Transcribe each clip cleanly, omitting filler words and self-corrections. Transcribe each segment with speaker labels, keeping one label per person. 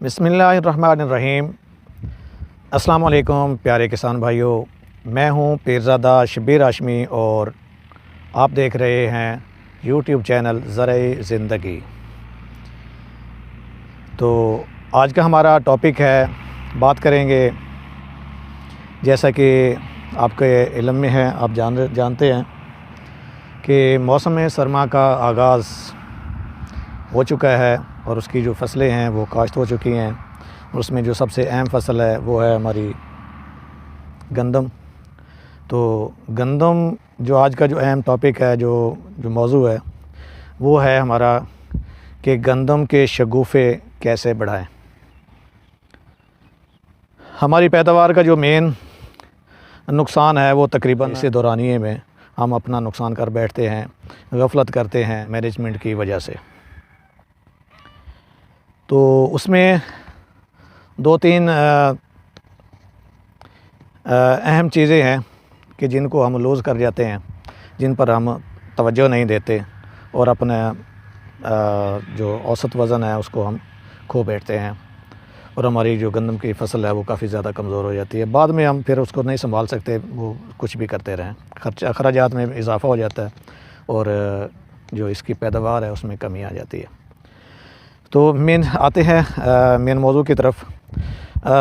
Speaker 1: बिस्मिल्लाहिर्रहमानिर्रहीम। अस्सलाम वालेकुम प्यारे किसान भाइयों, मैं हूं पीरज़ादा शब्बीर हाशमी और आप देख रहे हैं यूट्यूब चैनल ज़राए ज़िंदगी। तो आज का हमारा टॉपिक है, बात करेंगे जैसा कि आपके इल्म में है, आप जानते हैं कि मौसम सरमा का आगाज़ हो चुका है और उसकी जो फसलें हैं वो काश्त हो चुकी हैं। और उसमें जो सबसे अहम फसल है वो है हमारी गंदम। तो गंदम जो आज का जो अहम टॉपिक है, जो मौजू है वो है हमारा कि गंदम के शगुफ़े कैसे बढ़ाएं। हमारी पैदावार का जो मेन नुकसान है वो तकरीबन इस दौरानिए में हम अपना नुकसान कर बैठते हैं, गफलत करते हैं मैनेजमेंट की वजह से। तो उसमें दो तीन अहम चीज़ें हैं कि जिनको हम लूज़ कर जाते हैं, जिन पर हम तवज्जो नहीं देते और अपने जो औसत वज़न है उसको हम खो बैठते हैं और हमारी जो गंदम की फसल है वो काफ़ी ज़्यादा कमज़ोर हो जाती है। बाद में हम फिर उसको नहीं संभाल सकते, वो कुछ भी करते रहें, खर्चात में इजाफ़ा हो जाता है और जो इसकी पैदावार है उसमें कमी आ जाती है। तो आते हैं मेन मौजू की तरफ।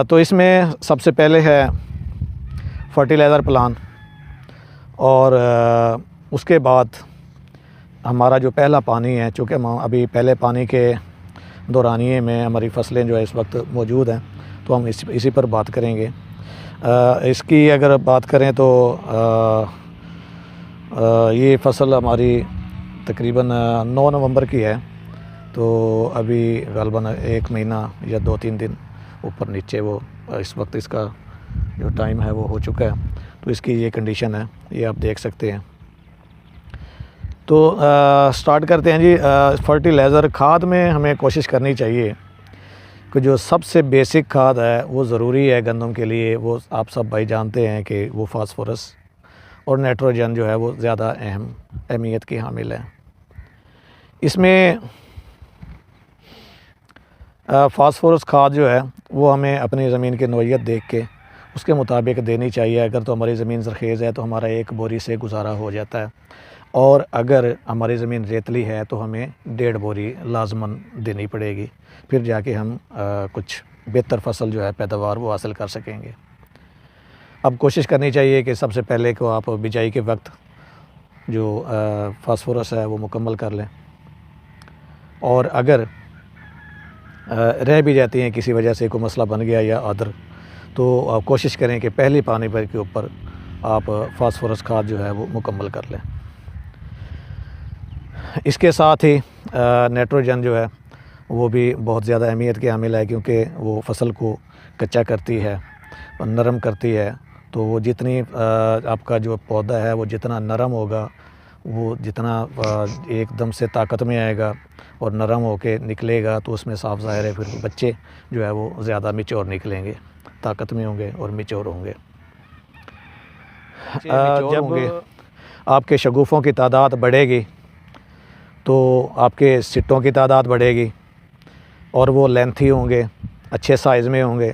Speaker 1: तो इसमें सबसे पहले है फर्टिलाइज़र प्लान और उसके बाद हमारा जो पहला पानी है, चूँकि हम अभी पहले पानी के दौरानिए में हमारी फसलें जो है इस वक्त मौजूद हैं, तो हम इसी पर बात करेंगे। इसकी अगर बात करें तो ये फसल हमारी तकरीबन 9 नवंबर की है। तो अभी ग़ालिबन 1 महीना या 2-3 दिन ऊपर नीचे वो इस वक्त इसका जो टाइम है वो हो चुका है। तो इसकी ये कंडीशन है, ये आप देख सकते हैं। तो स्टार्ट करते हैं जी। फर्टिलाइज़र खाद में हमें कोशिश करनी चाहिए कि जो सबसे बेसिक खाद है वो ज़रूरी है गंदम के लिए, वो आप सब भाई जानते हैं कि वो फास्फोरस और नाइट्रोजन जो है वो ज़्यादा अहमियत की हामिल है। इसमें फास्फोरस खाद जो है वो हमें अपनी ज़मीन की नौइयत देख के उसके मुताबिक देनी चाहिए। अगर तो हमारी ज़मीन ज़रख़ेज़ है तो हमारा 1 बोरी से गुजारा हो जाता है, और अगर हमारी ज़मीन रेतली है तो हमें 1.5 बोरी लाजमन देनी पड़ेगी, फिर जाके हम कुछ बेहतर फसल जो है पैदावार वो हासिल कर सकेंगे। अब कोशिश करनी चाहिए कि सबसे पहले को आप बिजाई के वक्त जो फास्फोरस है वो मुकम्मल कर लें, और अगर रह भी जाती हैं किसी वजह से, कोई मसला बन गया या अदर, तो आप कोशिश करें कि पहली पानी पर के ऊपर आप फास्फोरस खाद जो है वो मुकम्मल कर लें। इसके साथ ही नाइट्रोजन जो है वो भी बहुत ज़्यादा अहमियत की हामिल है, क्योंकि वो फसल को कच्चा करती है और नरम करती है। तो वो जितनी आपका जो पौधा है वो जितना नरम होगा, वो जितना एकदम से ताकत में आएगा और नरम होके निकलेगा, तो उसमें साफ ज़ाहिर है फिर बच्चे जो है वो ज़्यादा मिच्योर निकलेंगे, ताकत में होंगे और मिच्योर होंगे। जब आपके शगुफ़ों की तादाद बढ़ेगी तो आपके सिट्टों की तादाद बढ़ेगी और वो लेंथी होंगे, अच्छे साइज़ में होंगे।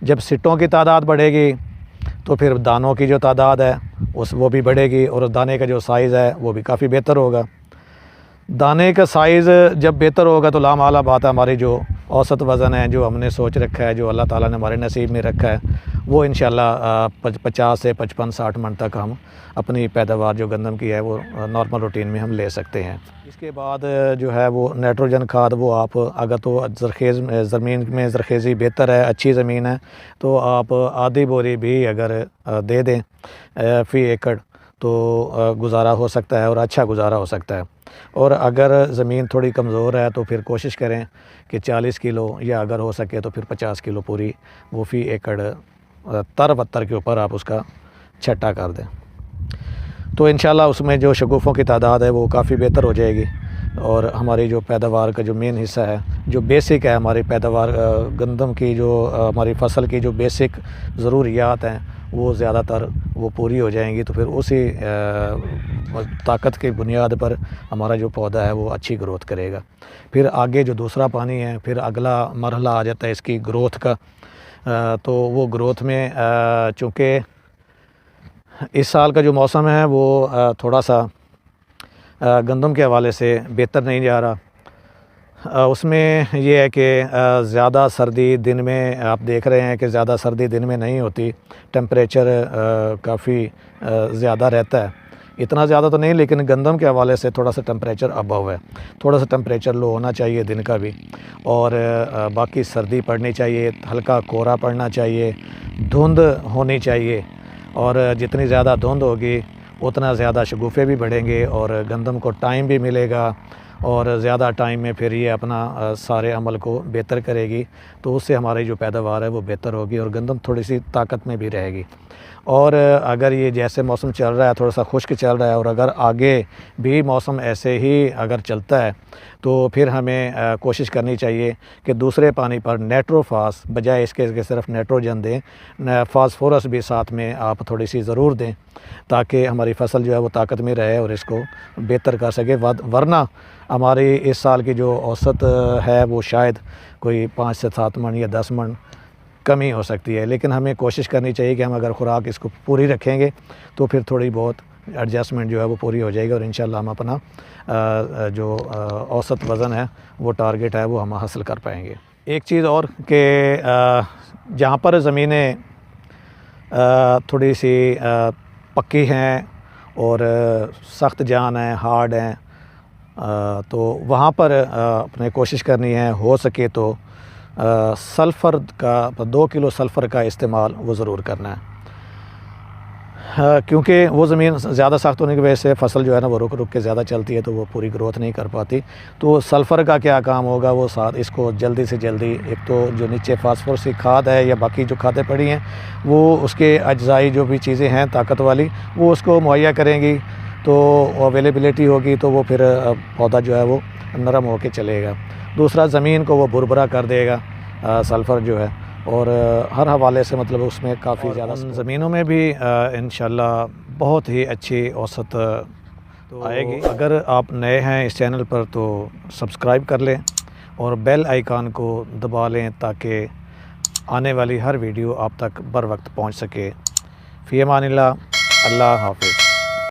Speaker 1: जब सिट्टों की तादाद बढ़ेगी तो फिर दानों की जो तादाद है वो भी बढ़ेगी और दाने का जो साइज़ है वो भी काफ़ी बेहतर होगा। दाने का साइज़ जब बेहतर होगा तो लामाला बात है, हमारी जो औसत वज़न है, जो हमने सोच रखा है, जो अल्लाह ताला ने हमारे नसीब में रखा है, वो इंशाल्लाह 50 से 55-60 मन तक हम अपनी पैदावार जो गंदम की है वो नॉर्मल रूटीन में हम ले सकते हैं। इसके बाद जो है वो नाइट्रोजन खाद, वो आप अगर तो ज़रख़ेज़ ज़मीन में ज़रख़ेज़ी बेहतर है, अच्छी ज़मीन है, तो आप आधी बोरी भी अगर दे दें फ़ी एकड़ तो गुज़ारा हो सकता है और अच्छा गुज़ारा हो सकता है। और अगर ज़मीन थोड़ी कमज़ोर है तो फिर कोशिश करें कि 40 किलो या अगर हो सके तो फिर 50 किलो पूरी वो फ़ी एकड़ तर-पत्तर के ऊपर आप उसका छट्टा कर दें। तो इंशाल्लाह उसमें जो शगुफ़ों की तादाद है वो काफ़ी बेहतर हो जाएगी, और हमारी जो पैदावार का जो मेन हिस्सा है, जो बेसिक है हमारी पैदावार, गंदम की जो हमारी फसल की जो बेसिक ज़रूरियात हैं वो ज़्यादातर वो पूरी हो जाएंगी। तो फिर उसी ताकत की बुनियाद पर हमारा जो पौधा है वो अच्छी ग्रोथ करेगा। फिर आगे जो दूसरा पानी है, फिर अगला मरहला आ जाता है इसकी ग्रोथ का। तो वो ग्रोथ में चूँकि इस साल का जो मौसम है वो थोड़ा सा गंदम के हवाले से बेहतर नहीं जा रहा। उसमें ये है कि ज़्यादा सर्दी दिन में आप देख रहे हैं कि ज़्यादा सर्दी दिन में नहीं होती, टेम्परेचर काफ़ी ज़्यादा रहता है। इतना ज़्यादा तो नहीं, लेकिन गंदम के हवाले से थोड़ा सा टेम्परेचर अबव है, थोड़ा सा टेम्परेचर लो होना चाहिए दिन का भी। और बाकी सर्दी पड़नी चाहिए, हल्का कोहरा पड़ना चाहिए, धुंध होनी चाहिए। और जितनी ज़्यादा धुंध होगी उतना ज़्यादा शगुफ़े भी बढ़ेंगे और गंदम को टाइम भी मिलेगा, और ज़्यादा टाइम में फिर ये अपना सारे अमल को बेहतर करेगी। तो उससे हमारी जो पैदावार है वो बेहतर होगी और गंदम थोड़ी सी ताकत में भी रहेगी। और अगर ये जैसे मौसम चल रहा है थोड़ा सा खुश्क चल रहा है, और अगर आगे भी मौसम ऐसे ही अगर चलता है तो फिर हमें कोशिश करनी चाहिए कि दूसरे पानी पर नाइट्रोफास बजाय इसके कि सिर्फ नाइट्रोजन दें, फास्फोरस भी साथ में आप थोड़ी सी ज़रूर दें, ताकि हमारी फसल जो है वो ताकत में रहे और इसको बेहतर कर सके। वरना हमारी इस साल की जो औसत है वो शायद कोई 5 से 7 मन या 10 मन कमी हो सकती है। लेकिन हमें कोशिश करनी चाहिए कि हम अगर खुराक इसको पूरी रखेंगे तो फिर थोड़ी बहुत एडजस्टमेंट जो है वो पूरी हो जाएगी और इंशाल्लाह हम अपना जो औसत वज़न है वो टारगेट है वो हम हासिल कर पाएंगे। एक चीज़ और कि जहाँ पर ज़मीनें थोड़ी सी पक्की हैं और सख्त जान हैं, हार्ड हैं, तो वहाँ पर अपने कोशिश करनी है हो सके तो सल्फ़र का 2 किलो सल्फ़र का इस्तेमाल वो ज़रूर करना है। क्योंकि वो ज़मीन ज़्यादा सख्त होने की वजह से फसल जो है ना वो रुक रुक के ज़्यादा चलती है, तो वो पूरी ग्रोथ नहीं कर पाती। तो सल्फ़र का क्या काम होगा, वो साथ इसको जल्दी से जल्दी, एक तो जो नीचे फास्फोरस की खाद है या बाकी जो खादें पड़ी हैं वो उसके अज्जाई जो भी चीज़ें हैं ताकत वाली वो उसको मुहैया करेंगी, तो अवेलेबिलिटी होगी, तो वो फिर पौधा जो है वो नरम होकर चलेगा। दूसरा, ज़मीन को वो भुरभुरा कर देगा सल्फ़र जो है, और हर हवाले से मतलब उसमें काफ़ी ज़्यादा ज़मीनों में भी इंशाल्लाह बहुत ही अच्छी औसत तो आएगी। अगर आप नए हैं इस चैनल पर तो सब्सक्राइब कर लें और बेल आइकन को दबा लें ताकि आने वाली हर वीडियो आप तक बर वक्त पहुँच सके। फ़ी अमानिल्लाह, अल्लाह हाफ़िज़।